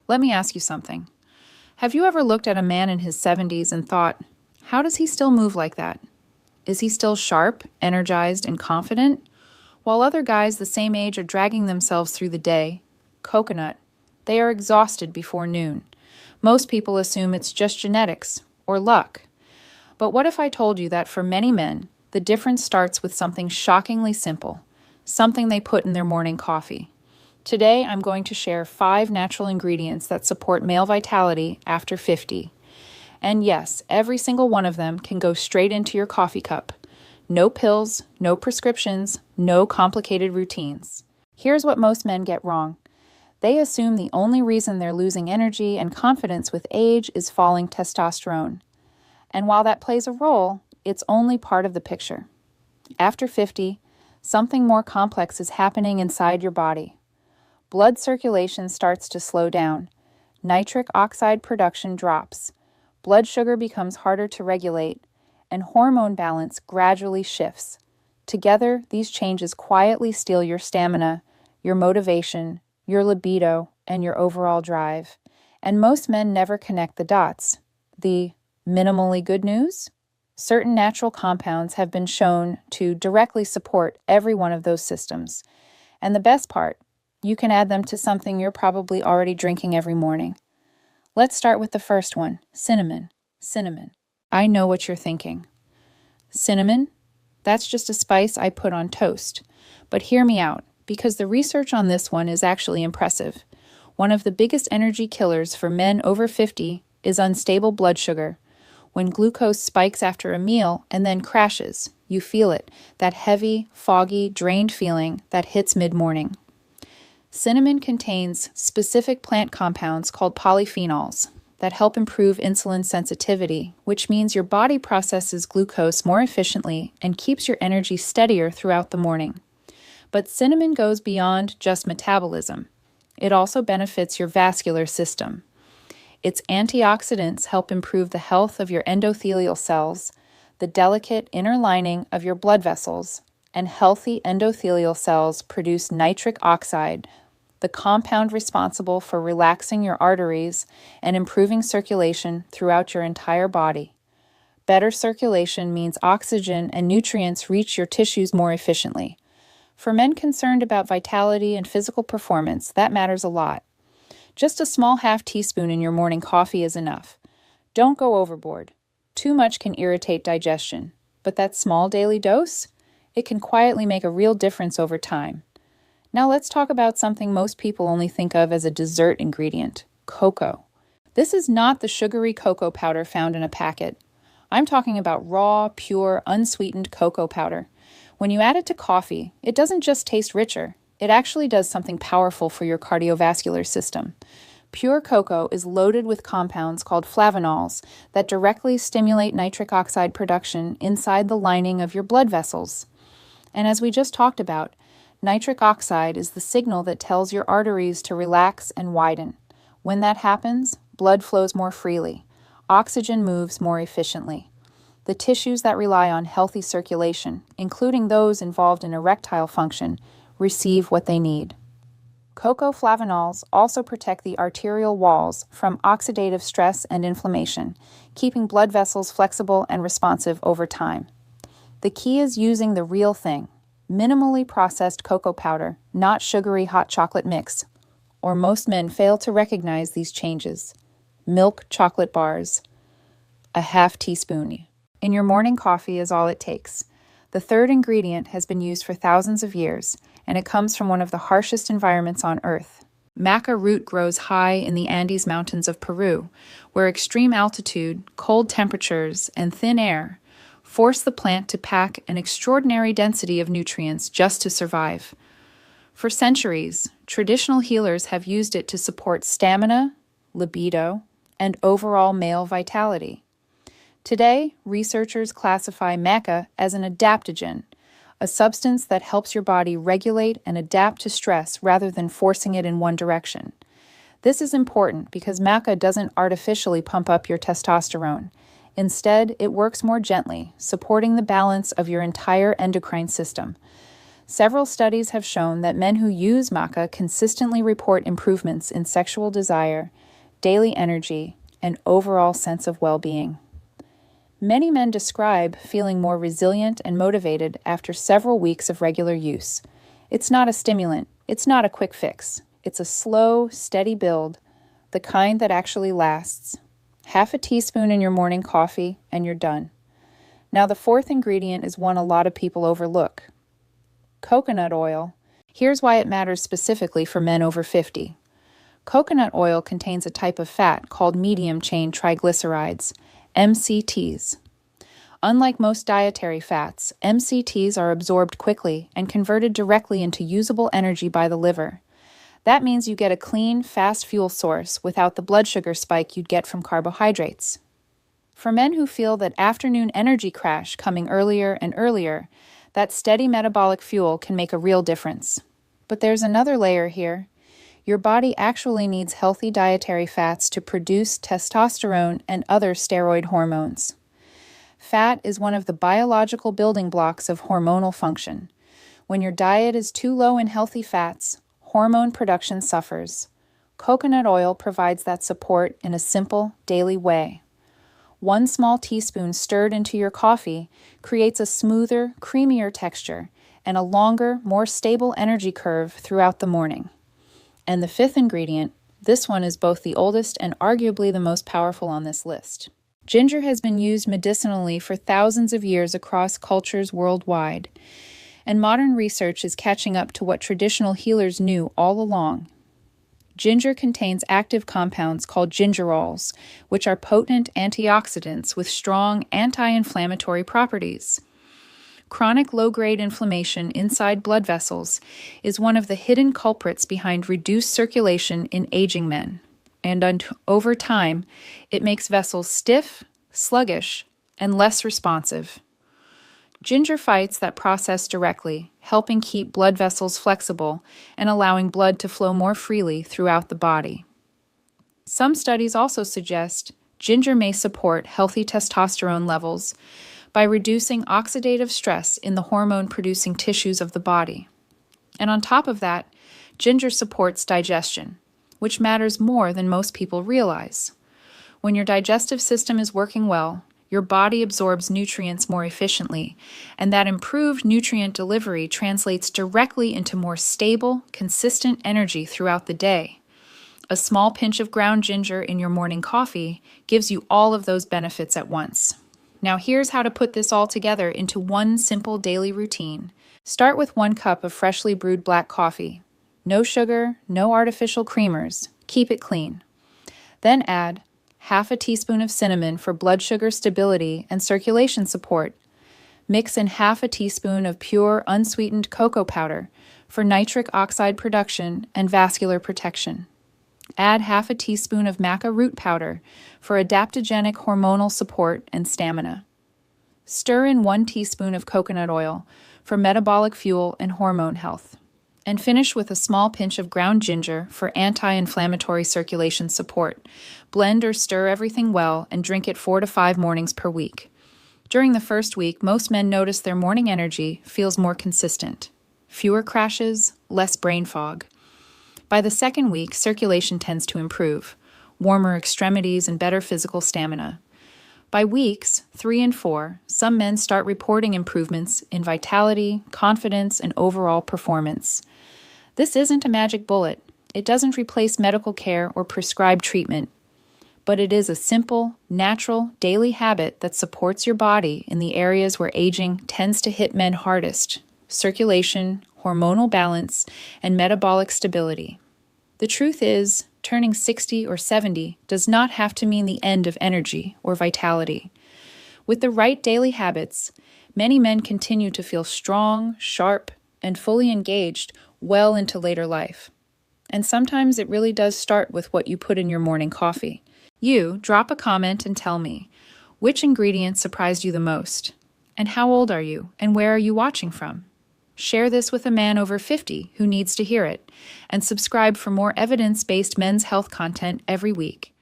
Let me ask you something. Have you ever looked at a man in his 70s and thought, how does he still move like that? Is he still sharp, energized, and confident? While other guys the same age are dragging themselves through the day, coconut, they are exhausted before noon. Most people assume it's just genetics or luck. But what if I told you that for many men, the difference starts with something shockingly simple, something they put in their morning coffee? Today, I'm going to share 5 natural ingredients that support male vitality after 50. And yes, every single one of them can go straight into your coffee cup. No pills, no prescriptions, no complicated routines. Here's what most men get wrong. They assume the only reason they're losing energy and confidence with age is falling testosterone. And while that plays a role, it's only part of the picture. After 50, something more complex is happening inside your body. Blood circulation starts to slow down. Nitric oxide production drops. Blood sugar becomes harder to regulate, and hormone balance gradually shifts. Together, these changes quietly steal your stamina, your motivation, your libido, and your overall drive. And most men never connect the dots. The minimally good news? Certain natural compounds have been shown to directly support every one of those systems. And the best part, you can add them to something you're probably already drinking every morning. Let's start with the first one, cinnamon. Cinnamon. I know what you're thinking. Cinnamon? That's just a spice I put on toast. But hear me out, because the research on this one is actually impressive. One of the biggest energy killers for men over 50 is unstable blood sugar. When glucose spikes after a meal and then crashes, you feel it, that heavy, foggy, drained feeling that hits mid-morning. Cinnamon contains specific plant compounds called polyphenols that help improve insulin sensitivity, which means your body processes glucose more efficiently and keeps your energy steadier throughout the morning. But cinnamon goes beyond just metabolism. It also benefits your vascular system. Its antioxidants help improve the health of your endothelial cells, the delicate inner lining of your blood vessels, and healthy endothelial cells produce nitric oxide, the compound responsible for relaxing your arteries and improving circulation throughout your entire body. Better circulation means oxygen and nutrients reach your tissues more efficiently. For men concerned about vitality and physical performance, that matters a lot. Just a small half teaspoon in your morning coffee is enough. Don't go overboard. Too much can irritate digestion, but that small daily dose, it can quietly make a real difference over time. Now let's talk about something most people only think of as a dessert ingredient, cocoa. This is not the sugary cocoa powder found in a packet. I'm talking about raw, pure, unsweetened cocoa powder. When you add it to coffee, it doesn't just taste richer. It actually does something powerful for your cardiovascular system. Pure cocoa is loaded with compounds called flavanols that directly stimulate nitric oxide production inside the lining of your blood vessels. And as we just talked about, nitric oxide is the signal that tells your arteries to relax and widen. When that happens, blood flows more freely. Oxygen moves more efficiently. The tissues that rely on healthy circulation, including those involved in erectile function, receive what they need. Cocoa flavanols also protect the arterial walls from oxidative stress and inflammation, keeping blood vessels flexible and responsive over time. The key is using the real thing, minimally processed cocoa powder, not sugary hot chocolate mix, or most men fail to recognize these changes. Milk chocolate bars, a half teaspoon in your morning coffee is all it takes. The third ingredient has been used for thousands of years, and it comes from one of the harshest environments on Earth. Maca Root grows high in the Andes Mountains of Peru, where extreme altitude, cold temperatures, and thin air force the plant to pack an extraordinary density of nutrients just to survive. For centuries, traditional healers have used it to support stamina, libido, and overall male vitality. Today, researchers classify maca as an adaptogen, a substance that helps your body regulate and adapt to stress rather than forcing it in one direction. This is important because maca doesn't artificially pump up your testosterone. Instead, it works more gently, supporting the balance of your entire endocrine system. Several studies have shown that men who use maca consistently report improvements in sexual desire, daily energy, and overall sense of well-being. Many men describe feeling more resilient and motivated after several weeks of regular use. It's not a stimulant. It's not a quick fix. It's a slow, steady build, the kind that actually lasts. Half a teaspoon in your morning coffee, and you're done. Now, the fourth ingredient is one a lot of people overlook: coconut oil. Here's why it matters specifically for men over 50. Coconut oil contains a type of fat called medium-chain triglycerides, MCTs. Unlike most dietary fats, MCTs are absorbed quickly and converted directly into usable energy by the liver. That means you get a clean, fast fuel source without the blood sugar spike you'd get from carbohydrates. For men who feel that afternoon energy crash coming earlier and earlier, that steady metabolic fuel can make a real difference. But there's another layer here. Your body actually needs healthy dietary fats to produce testosterone and other steroid hormones. Fat is one of the biological building blocks of hormonal function. When your diet is too low in healthy fats, hormone production suffers. Coconut oil provides that support in a simple, daily way. 1 small teaspoon stirred into your coffee creates a smoother, creamier texture and a longer, more stable energy curve throughout the morning. And the fifth ingredient, this one is both the oldest and arguably the most powerful on this list. Ginger has been used medicinally for thousands of years across cultures worldwide, and modern research is catching up to what traditional healers knew all along. Ginger contains active compounds called gingerols, which are potent antioxidants with strong anti-inflammatory properties. Chronic low-grade inflammation inside blood vessels is one of the hidden culprits behind reduced circulation in aging men, and over time, it makes vessels stiff, sluggish, and less responsive. Ginger fights that process directly, helping keep blood vessels flexible and allowing blood to flow more freely throughout the body. Some studies also suggest ginger may support healthy testosterone levels by reducing oxidative stress in the hormone-producing tissues of the body. And on top of that, ginger supports digestion, which matters more than most people realize. When your digestive system is working well, your body absorbs nutrients more efficiently, and that improved nutrient delivery translates directly into more stable, consistent energy throughout the day. A small pinch of ground ginger in your morning coffee gives you all of those benefits at once. Now here's how to put this all together into one simple daily routine. Start with 1 cup of freshly brewed black coffee. No sugar, no artificial creamers. Keep it clean. Then add half a teaspoon of cinnamon for blood sugar stability and circulation support. Mix in half a teaspoon of pure, unsweetened cocoa powder for nitric oxide production and vascular protection. Add half a teaspoon of Maca Root powder for adaptogenic hormonal support and stamina. Stir in 1 teaspoon of coconut oil for metabolic fuel and hormone health. And finish with a small pinch of ground ginger for anti-inflammatory circulation support. Blend or stir everything well and drink it 4 to 5 mornings per week. During the first week, most men notice their morning energy feels more consistent. Fewer crashes, less brain fog. By the second week, circulation tends to improve, warmer extremities and better physical stamina. By weeks 3 and 4, some men start reporting improvements in vitality, confidence, and overall performance. This isn't a magic bullet. It doesn't replace medical care or prescribed treatment, but it is a simple, natural, daily habit that supports your body in the areas where aging tends to hit men hardest: circulation, hormonal balance, and metabolic stability. The truth is, turning 60 or 70 does not have to mean the end of energy or vitality. With the right daily habits, many men continue to feel strong, sharp, and fully engaged well into later life. And sometimes it really does start with what you put in your morning coffee. You drop a comment and tell me, which ingredient surprised you the most? And how old are you? And where are you watching from? Share this with a man over 50 who needs to hear it, and subscribe for more evidence-based men's health content every week.